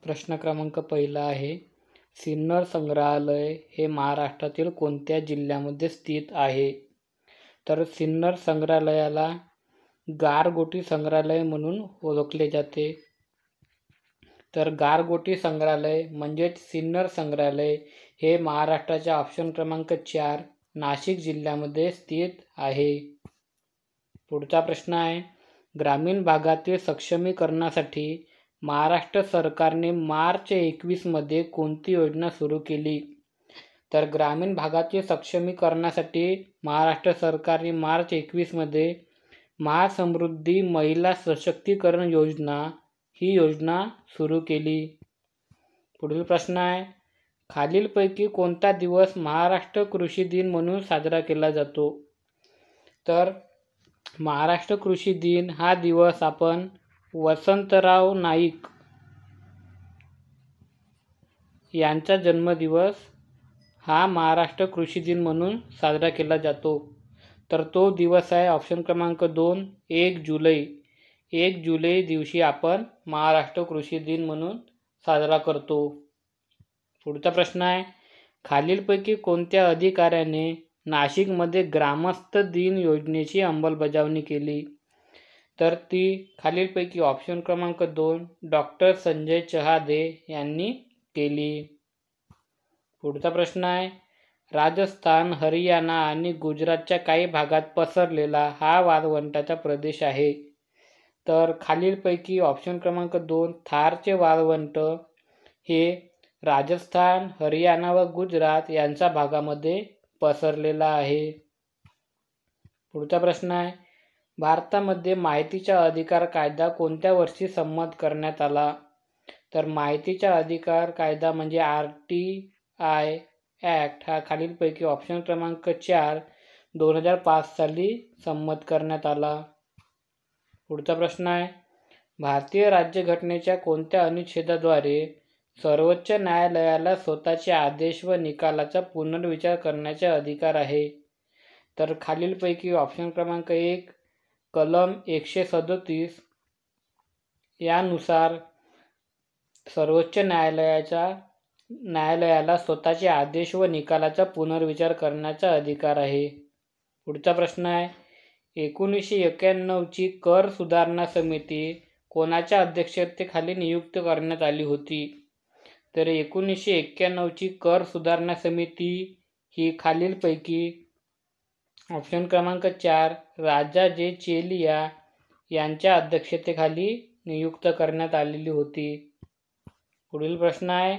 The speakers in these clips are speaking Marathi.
प्रश्न क्रमांक पहिला आहे, सिन्नर संग्रहालय हे महाराष्ट्रातील कोणत्या जिल्ह्यामध्ये स्थित आहे? तर सिन्नर संग्रहालयाला गारगोटी संग्रहालय म्हणून ओळखले जाते. तर गारगोटी संग्रहालय म्हणजेच सिन्नर संग्रहालय हे महाराष्ट्राच्या ऑप्शन क्रमांक 4 नाशिक जिल्ह्यामध्ये स्थित आहे. पुढचा प्रश्न आहे, ग्रामीण भागातील सक्षमीकरणासाठी महाराष्ट्र सरकारने मार्च 21 मध्ये कोणती योजना सुरू केली? तर ग्रामीण भागातील सक्षमीकरणासाठी महाराष्ट्र सरकारने मार्च 21 मध्ये महासमृद्धी महिला सशक्तीकरण योजना ही योजना सुरू केली. पुढील प्रश्न आहे, खालीलपैकी कोणता दिवस महाराष्ट्र कृषी दिन म्हणून साजरा केला जातो? तर महाराष्ट्र कृषी दिन हा दिवस आपण वसंतराव नाईक यांचा जन्मदिवस हा महाराष्ट्र कृषी दिन म्हणून साजरा केला जातो. तर तो दिवस आहे ऑप्शन क्रमांक 2 1 जुलै. 1 जुलै दिवशी आपण महाराष्ट्र कृषी दिन म्हणून साजरा करतो. पुढचा प्रश्न आहे, खालीलपैकी कोणत्या अधिकाऱ्याने नाशिकमध्ये ग्रामस्थ दिन योजनेची अंमलबजावणी केली? तर ती खालीलपैकी ऑप्शन क्रमांक 2 डॉक्टर संजय चहादे यांनी केली. पुढचा प्रश्न आहे, राजस्थान, हरियाणा आणि गुजरातच्या काही भागात पसरलेला हा वाळवंटाचा प्रदेश आहे. तर खालीलपैकी ऑप्शन क्रमांक 2 थारचे वाळवंट हे राजस्थान, हरियाणा व गुजरात यांच्या भागामध्ये पसरलेला आहे. पुढचा प्रश्न आहे, भारतामध्ये माहितीचा अधिकार कायदा कोणत्या वर्षी संमत करण्यात आला? तर माहितीचा अधिकार कायदा म्हणजे RTI ॲक्ट हा खालीलपैकी ऑप्शन क्रमांक 4 2005 साली संमत करण्यात आला. पुढचा प्रश्न आहे, भारतीय राज्यघटनेच्या कोणत्या अनुच्छेदाद्वारे सर्वोच्च न्यायालयाला स्वतःचे आदेश व निकालाचा पुनर्विचार करण्याचे अधिकार आहे? तर खालीलपैकी ऑप्शन क्रमांक 1 कलम 137 यानुसार सर्वोच्च न्यायालयाला स्वतःचे आदेश व निकालाचा पुनर्विचार करण्याचा अधिकार आहे. पुढचा प्रश्न आहे, 1991 ची कर सुधारणा समिती कोणाच्या अध्यक्षतेखाली नियुक्त करण्यात आली होती? तर 1991 ची कर सुधारणा समिती ही खालीलपैकी ऑप्शन क्रमांक 4 राजा जे चेलिया यांच्या अध्यक्षतेखाली नियुक्त करण्यात आलेली होती. पुढील प्रश्न आहे,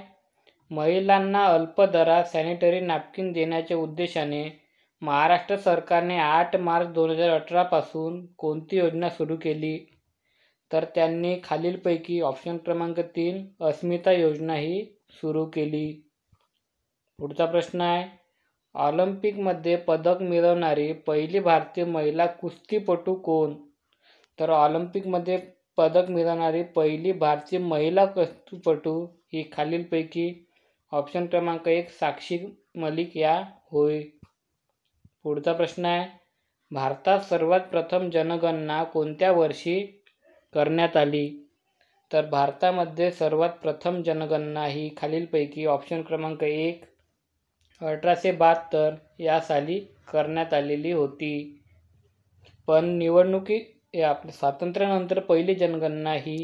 महिलांना अल्प दरात सॅनिटरी नॅपकिन देण्याच्या उद्देशाने महाराष्ट्र सरकारने 8 मार्च 2018 पासून कोणती योजना सुरू केली? तर त्यांनी खालीलपैकी ऑप्शन क्रमांक 3 अस्मिता योजना ही सुरू केली. पुढचा प्रश्न आहे, ऑलिम्पिकमध्ये पदक मिळवणारी पहिली भारतीय महिला कुस्तीपटू कोण? तर ऑलिम्पिकमध्ये पदक मिळवणारी पहिली भारतीय महिला कुस्तीपटू ही खालीलपैकी ऑप्शन क्रमांक 1 साक्षी मलिक या होय. पुढचा प्रश्न आहे, भारतात सर्वात प्रथम जनगणना कोणत्या वर्षी करण्यात आली? तर भारतामध्ये सर्वात प्रथम जनगणना ही खालीलपैकी ऑप्शन क्रमांक 1 1872 या साली करण्यात आलेली होती. पण आपल्या स्वातंत्र्यानंतर पहिली जनगणना ही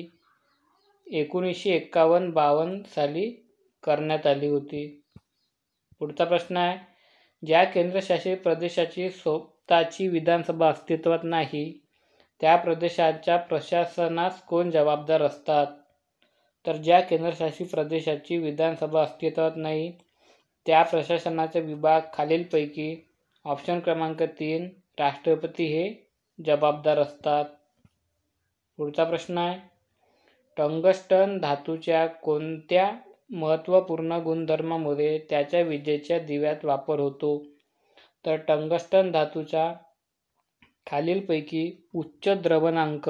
1951-52 साली करण्यात आली होती. पुढचा प्रश्न आहे, ज्या केंद्रशासित प्रदेशाची स्वतःची विधानसभा अस्तित्वात नाही त्या प्रदेशाच्या प्रशासनास कोण जबाबदार असतात? तर ज्या केंद्रशासित प्रदेशाची विधानसभा अस्तित्वात नाही त्या प्रशासनाचे विभाग खालीलपैकी ऑप्शन क्रमांक 3 राष्ट्रपती हे जबाबदार असतात. पुढचा प्रश्न आहे, टंगस्टन धातूच्या कोणत्या महत्त्वपूर्ण गुणधर्मामुळे त्याच्या विजेच्या दिव्यात वापर होतो? तर टंगस्टन धातूचा खालीलपैकी उच्च द्रवणांक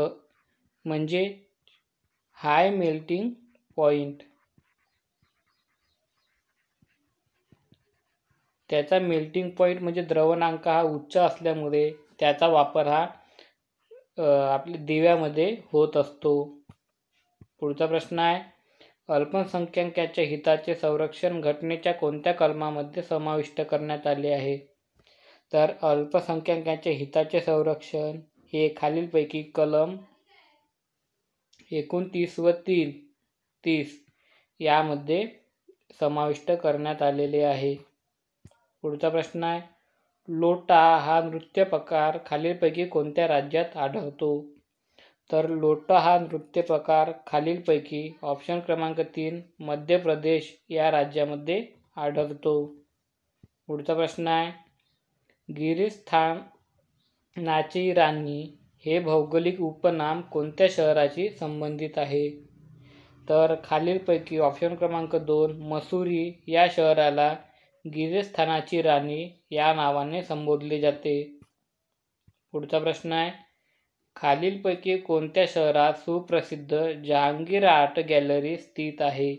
म्हणजे हाय मेल्टिंग पॉइंट, त्याचा मेल्टिंग पॉइंट म्हणजे द्रवणांक हा उच्च असल्यामुळे त्याचा वापर हा आपल्या दिव्यामध्ये होत असतो. पुढचा प्रश्न आहे, अल्पसंख्याकांच्या हिताचे संरक्षण घटनेच्या कोणत्या कलमामध्ये समाविष्ट करण्यात आले आहे? तर अल्पसंख्याकांच्या हिताचे संरक्षण हे खालीलपैकी कलम 29 व 30 यामध्ये समाविष्ट करण्यात आलेले आहे. पुढचा प्रश्न आहे, लोटा हा नृत्य प्रकार खालीलपैकी कोणत्या राज्यात आढळतो? तर लोटा हा नृत्य प्रकार खालीलपैकी ऑप्शन क्रमांक 3 मध्य प्रदेश या राज्यामध्ये आढळतो. पुढचा प्रश्न आहे, गिरीस्थानाची राणी हे भौगोलिक उपनाम कोणत्या शहराशी संबंधित आहे? तर खालीलपैकी ऑप्शन क्रमांक 2 मसुरी या शहराला गिरीस्थानाची राणी या नावाने संबोधले जाते. पुढचा प्रश्न आहे, खालीलपैकी कोणत्या शहरात सुप्रसिद्ध जहांगीर आर्ट गॅलरी स्थित आहे?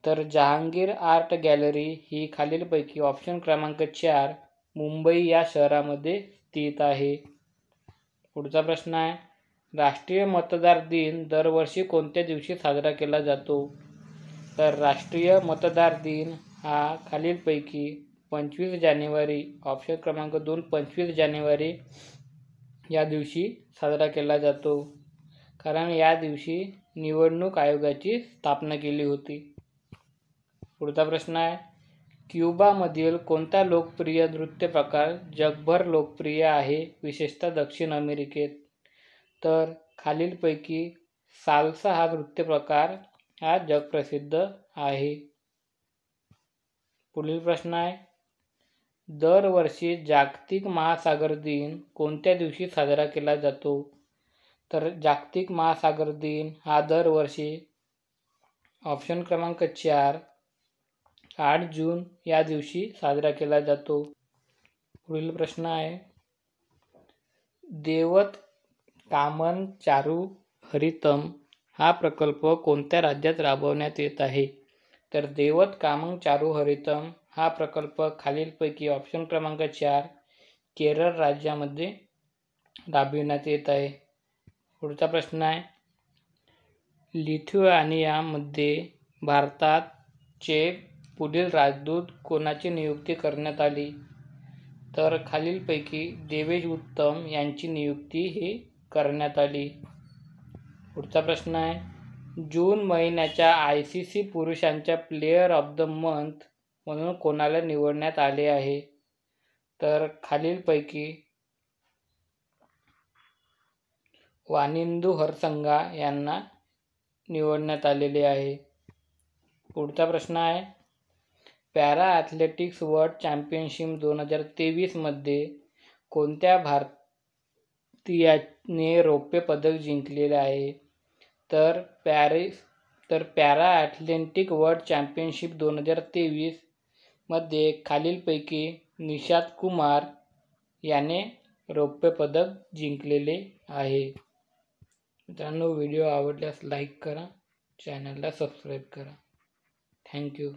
तर जहांगीर आर्ट गॅलरी ही खालीलपैकी ऑप्शन क्रमांक 4 मुंबई या शहरामध्ये स्थित आहे. पुढचा प्रश्न आहे, राष्ट्रीय मतदार दिन दरवर्षी कोणत्या दिवशी साजरा केला जातो? तर राष्ट्रीय मतदार दिन हा खालीलपैकी 25 जानेवारी ऑप्शन क्रमांक 2 25 जानेवारी या दिवशी साजरा केला जातो, कारण या दिवशी निवडणूक आयोगाची स्थापना केली होती. पुढचा प्रश्न आहे, क्युबामधील कोणता लोकप्रिय नृत्य प्रकार जगभर लोकप्रिय आहे, विशेषतः दक्षिण अमेरिकेत? तर खालीलपैकी साल्सा हा नृत्य प्रकार हा जगप्रसिद्ध आहे. पुढील प्रश्न आहे, दरवर्षी जागतिक महासागर दिन कोणत्या दिवशी साजरा केला जातो? तर जागतिक महासागर दिन हा दरवर्षी ऑप्शन क्रमांक 4 8 जून या दिवशी साजरा केला जातो. पुढील प्रश्न आहे, देवत कामन चारू हरितम हा प्रकल्प कोणत्या राज्यात राबवण्यात येत आहे? तर देवत कामन चारू हरितम हा प्रकल्प खालीलपैकी ऑप्शन क्रमांक 4 केरळ राज्यामध्ये राबविण्यात येत आहे. पुढचा प्रश्न आहे, लिथुआनियामध्ये भारताचे पुढील राजदूत कोणाची नियुक्ती करण्यात आली? तर खालीलपैकी देवेश उत्तम यांची नियुक्ती ही करण्यात आली. पुढचा प्रश्न आहे, जून महिन्याच्या ICC पुरुषांच्या प्लेयर ऑफ द मंथ म्हणून कोणाला निवडण्यात आले आहे? तर खालीलपैकी वानिंदू हरसंगा यांना निवडण्यात आलेले आहे. पुढचा प्रश्न आहे, पॅरा ॲथलेटिक्स वर्ल्ड चॅम्पियनशिप 2023 मध्ये कोणत्या भारतीयाने रौप्य पदक जिंकलेले आहे? तर पॅरा ॲथलेटिक्स वर्ल्ड चॅम्पियनशिप 2023 मध्ये खालीलपैकी निशात कुमार याने रौप्य पदक जिंकलेले आहे. मित्रांनो, व्हिडिओ आवडल्यास लाईक करा, चॅनलला सबस्क्राईब करा. थँक्यू.